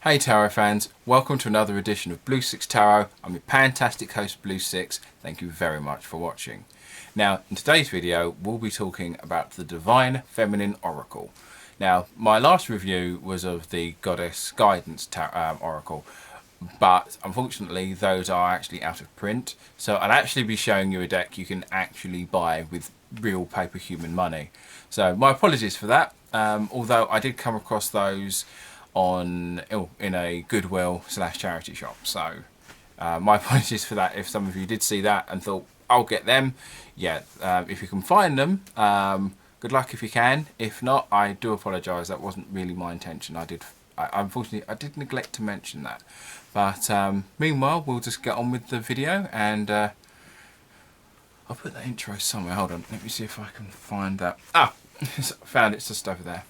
Hey Tarot fans, welcome to another edition of Blue Sicx Tarot. I'm your fantastic host Blue Sicx. Thank you very much for watching. Now in today's video we'll be talking about the Divine Feminine Oracle. Now my last review was of the Goddess Guidance Oracle, but unfortunately those are actually out of print, so I'll actually be showing you a deck you can actually buy with real paper human money. So my apologies for that, although I did come across those in a Goodwill / charity shop, so my apologies for that if some of you did see that and thought I'll get them. If you can find them, good luck if you can. If not, I do apologise, that wasn't really my intention. Unfortunately I did neglect to mention that, but meanwhile we'll just get on with the video, and I'll put that intro somewhere. Hold on, let me see if I can find that. Found it, it's just over there.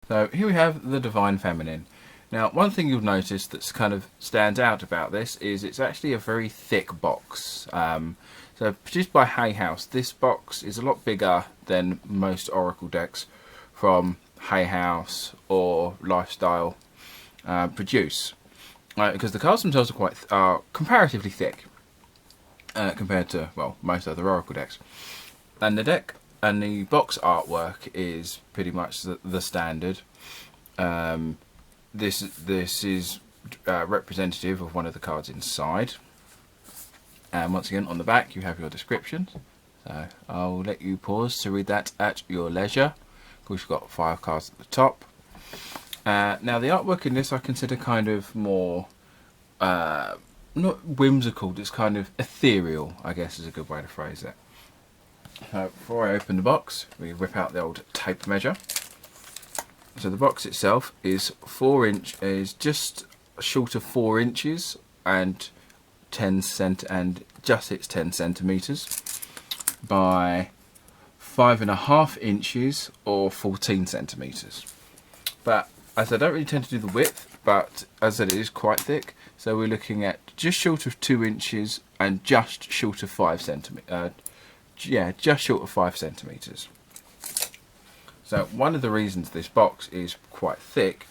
So here we have the Divine Feminine. Now one thing you'll notice that's kind of stands out about this is it's actually a very thick box. So produced by Hay House, this box is a lot bigger than most Oracle decks from Hay House or Lifestyle produce, because the cards themselves are comparatively thick compared to, well, most other Oracle decks. And the deck and the box artwork is pretty much the standard. This is representative of one of the cards inside, and once again on the back you have your description, so I'll let you pause to read that at your leisure. Of course you've got 5 cards at the top. Now the artwork in this I consider kind of more not whimsical, it's kind of ethereal, I guess is a good way to phrase it. Before I open the box, we whip out the old tape measure. So the box itself is just short of 4 inches and just hits 10 centimeters by 5.5 inches or 14 centimeters. But as I don't really tend to do the width, but as it is quite thick, so we're looking at just short of 2 inches and just short of 5 centimeters. Just short of 5 centimeters. So one of the reasons this box is quite thick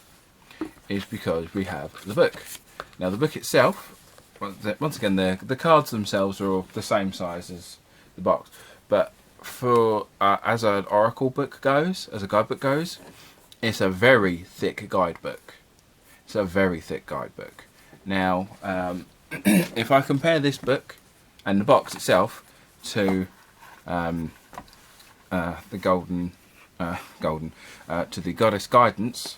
is because we have the book. Now the book itself, once again, the cards themselves are all the same size as the box, but for as an Oracle book goes, as a guidebook goes, it's a very thick guidebook. It's a very thick guidebook. Now, if I compare this book and the box itself to the to the Goddess Guidance.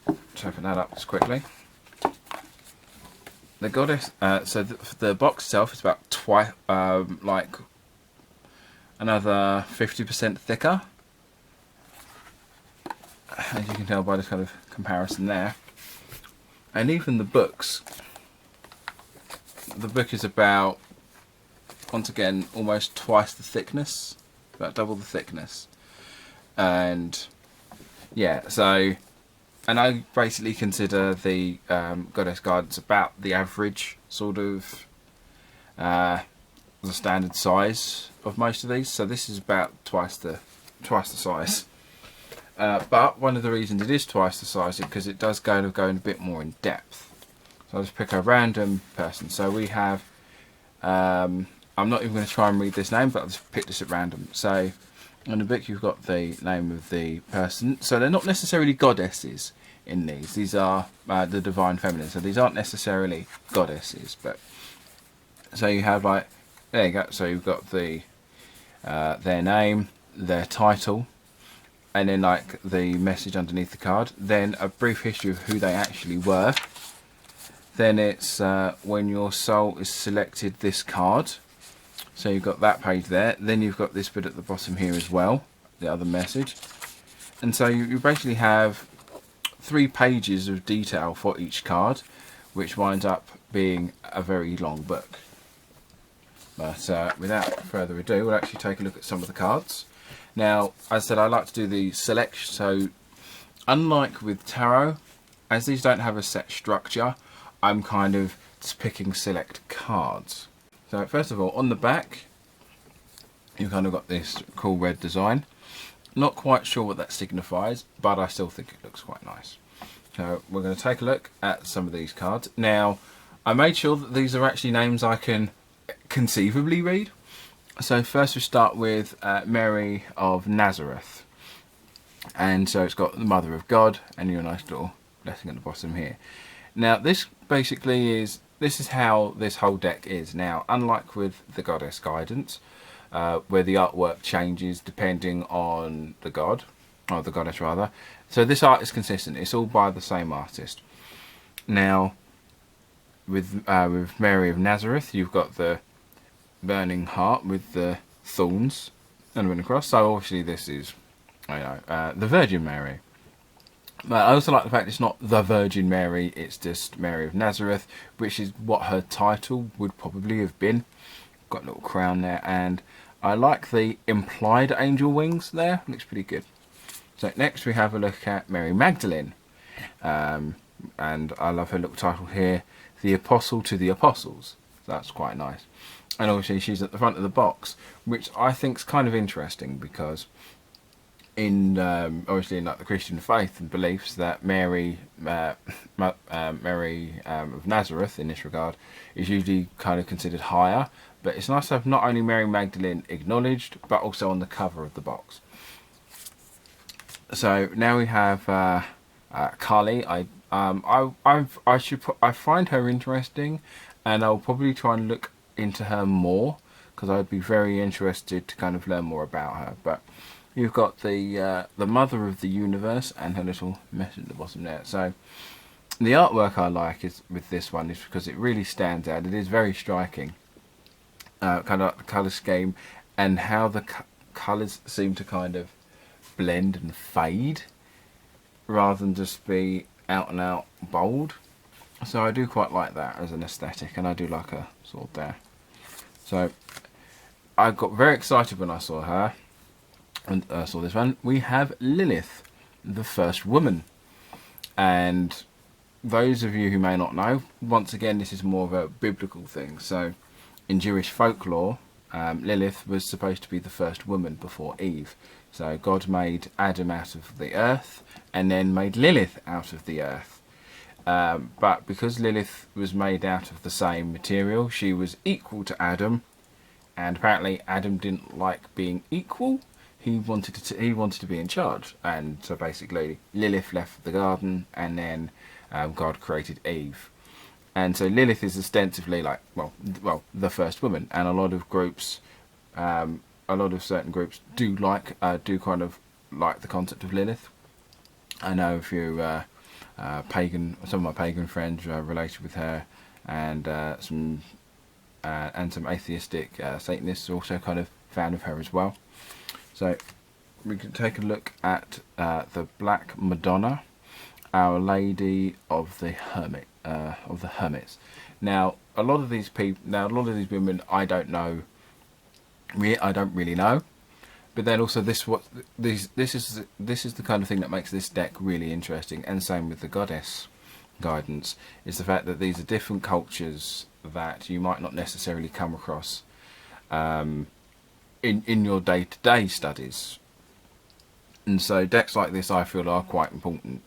Let's open that up just quickly. The Goddess, so the box itself is about twice, like another 50% thicker, as you can tell by this kind of comparison there. And even the book is about, once again, almost twice the thickness, about double the thickness. And yeah, so, and I basically consider the Goddess Guidance about the average sort of the standard size of most of these. So this is about twice the size. But one of the reasons it is twice the size is because it does go in a bit more in depth. So I'll just pick a random person. So we have I'm not even going to try and read this name, but I'll just pick this at random. So in the book you've got the name of the person. So they're not necessarily goddesses in these. These are the Divine Feminine. So these aren't necessarily goddesses, but so you have, like, there you go. So you've got the their name, their title, and then like the message underneath the card. Then a brief history of who they actually were. Then it's when your soul is selected this card. So you've got that page there. Then you've got this bit at the bottom here as well, the other message. And so you basically have 3 pages of detail for each card, which winds up being a very long book. But without further ado, we'll actually take a look at some of the cards. Now, as I said, I like to do the selection. So, unlike with tarot, as these don't have a set structure, I'm kind of just picking select cards. So, first of all, on the back, you've kind of got this cool red design. Not quite sure what that signifies, but I still think it looks quite nice. So, we're going to take a look at some of these cards. Now, I made sure that these are actually names I can conceivably read. So first we start with Mary of Nazareth, and so it's got the Mother of God and your nice little blessing at the bottom here. Now this is how this whole deck is. Now, unlike with the Goddess Guidance, where the artwork changes depending on the god, or the goddess rather, so this art is consistent. It's all by the same artist. Now with Mary of Nazareth, you've got the burning heart with the thorns and running across. So obviously this is, the Virgin Mary. But I also like the fact it's not the Virgin Mary, it's just Mary of Nazareth, which is what her title would probably have been. Got a little crown there, and I like the implied angel wings there. Looks pretty good. So next we have a look at Mary Magdalene, and I love her little title here, the Apostle to the Apostles. That's quite nice. And obviously she's at the front of the box, which I think is kind of interesting, because in obviously in like the Christian faith and beliefs that Mary of Nazareth in this regard is usually kind of considered higher, but it's nice to have not only Mary Magdalene acknowledged but also on the cover of the box. So now we have Kali. I find her interesting, and I'll probably try and look into her more, because I'd be very interested to kind of learn more about her. But you've got the Mother of the Universe and her little message at the bottom there. So the artwork I like is with this one is because it really stands out. It is very striking, kind of like the colour scheme and how the colours seem to kind of blend and fade rather than just be out and out bold. So I do quite like that as an aesthetic, and I do like her sword there. So I got very excited when I saw her and saw this one. We have Lilith, the first woman. And those of you who may not know, once again, this is more of a biblical thing. So in Jewish folklore, Lilith was supposed to be the first woman before Eve. So God made Adam out of the earth and then made Lilith out of the earth. But because Lilith was made out of the same material, she was equal to Adam, and apparently Adam didn't like being equal. He wanted to be in charge, and so basically Lilith left the garden, and then God created Eve. And so Lilith is ostensibly like well the first woman, and a lot of groups, a lot of certain groups do kind of like the concept of Lilith. I know a few some of my pagan friends are related with her, and some atheistic Satanists are also kind of fan of her as well. So we can take a look at the Black Madonna, Our Lady of the Hermits. Now a lot of these women I don't really know. But then also this is the kind of thing that makes this deck really interesting, and same with the Goddess Guidance, is the fact that these are different cultures that you might not necessarily come across in your day-to-day studies. And so decks like this I feel are quite important.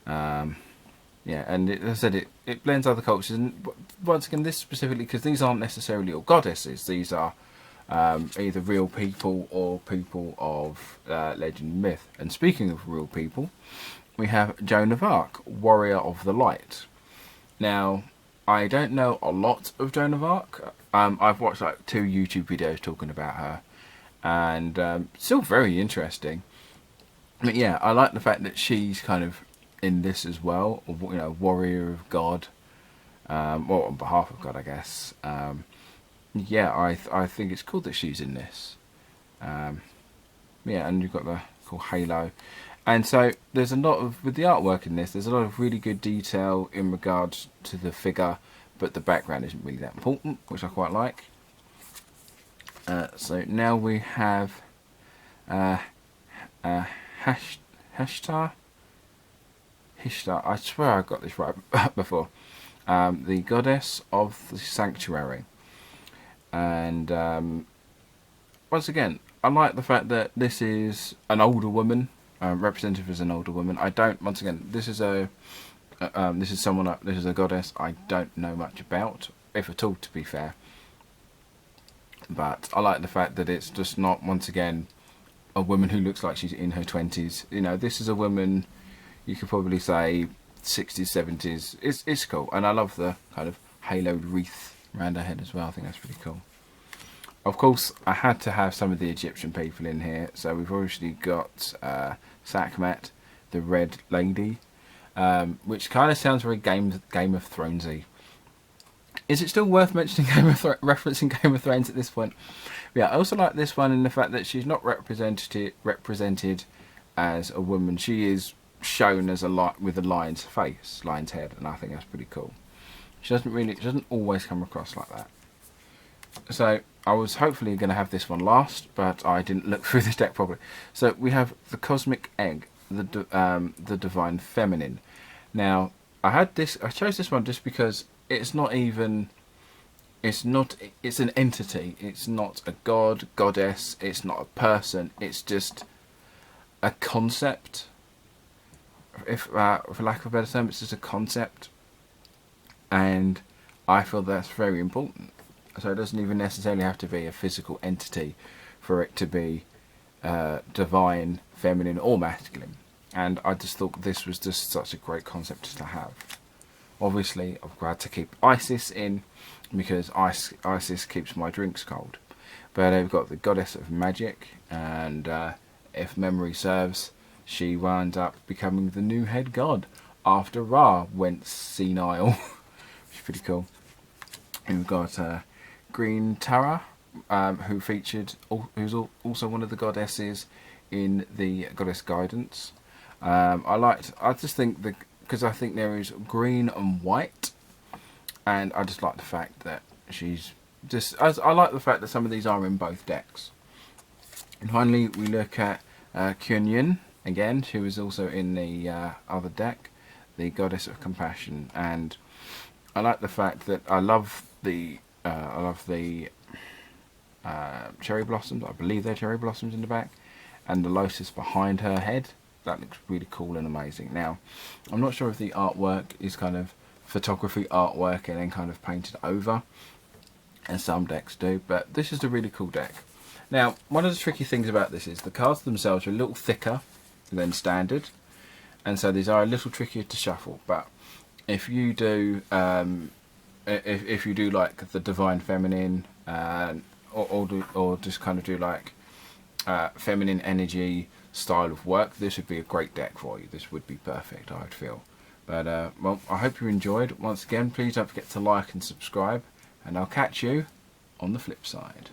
And as I said, it blends other cultures, and once again this specifically because these aren't necessarily all goddesses, these are either real people or people of legend and myth. And speaking of real people, we have Joan of Arc, Warrior of the Light. Now, I don't know a lot of Joan of Arc. I've watched like 2 YouTube videos talking about her, and still very interesting. But yeah, I like the fact that she's kind of in this as well, warrior of God, or on behalf of God, I guess. Yeah, I think it's cool that she's in this. And you've got the cool halo. And so there's a lot of, with the artwork in this, there's a lot of really good detail in regards to the figure, but the background isn't really that important, which I quite like. So now we have Hash, Hashtar. Ishtar, I swear I got this right before. The goddess of the sanctuary. And once again, I like the fact that this is an older woman, representative as an older woman. I don't. Once again, this is a this is someone. This is a goddess I don't know much about, if at all, to be fair. But I like the fact that it's just not, once again, a woman who looks like she's in her 20s. You know, this is a woman, you could probably say 60s, 70s. It's cool, and I love the kind of haloed wreath around her head as well. I think that's pretty cool. Of course, I had to have some of the Egyptian people in here, so we've obviously got Sekhmet, the Red Lady, which kind of sounds very Game of Thronesy. Is it still worth mentioning referencing Game of Thrones at this point? Yeah, I also like this one in the fact that she's not represented as a woman. She is shown as with a lion's face, lion's head, and I think that's pretty cool. She doesn't always come across like that. So I was hopefully going to have this one last, but I didn't look through this deck properly. So we have the Cosmic Egg, the Divine Feminine. Now I chose this one just because it's an entity. It's not a god, goddess. It's not a person. It's just a concept. For lack of a better term, it's just a concept, and I feel that's very important. So it doesn't even necessarily have to be a physical entity for it to be divine, feminine, or masculine. And I just thought this was just such a great concept to have. Obviously, I'm glad to keep Isis in, because Isis keeps my drinks cold. But we've got the Goddess of Magic, and if memory serves, she wound up becoming the new head god after Ra went senile, which is pretty cool. And we've got Green Tara, who's also one of the goddesses in the Goddess Guidance. I just think because I think there is green and white, and I just like the fact that she's just. I like the fact that some of these are in both decks. And finally, we look at Kuan again, who is also in the other deck, the Goddess of Compassion, and I like the fact that I love the cherry blossoms. I believe they're cherry blossoms in the back, and the lotus behind her head. That looks really cool and amazing. Now, I'm not sure if the artwork is kind of photography artwork and then kind of painted over, as some decks do, but this is a really cool deck. Now, one of the tricky things about this is the cards themselves are a little thicker than standard, and so these are a little trickier to shuffle. But if you do if you do like the Divine Feminine, or just kind of do like feminine energy style of work, this would be a great deck for you. This would be perfect, I would feel. But well, I hope you enjoyed. Once again, please don't forget to like and subscribe, and I'll catch you on the flip side.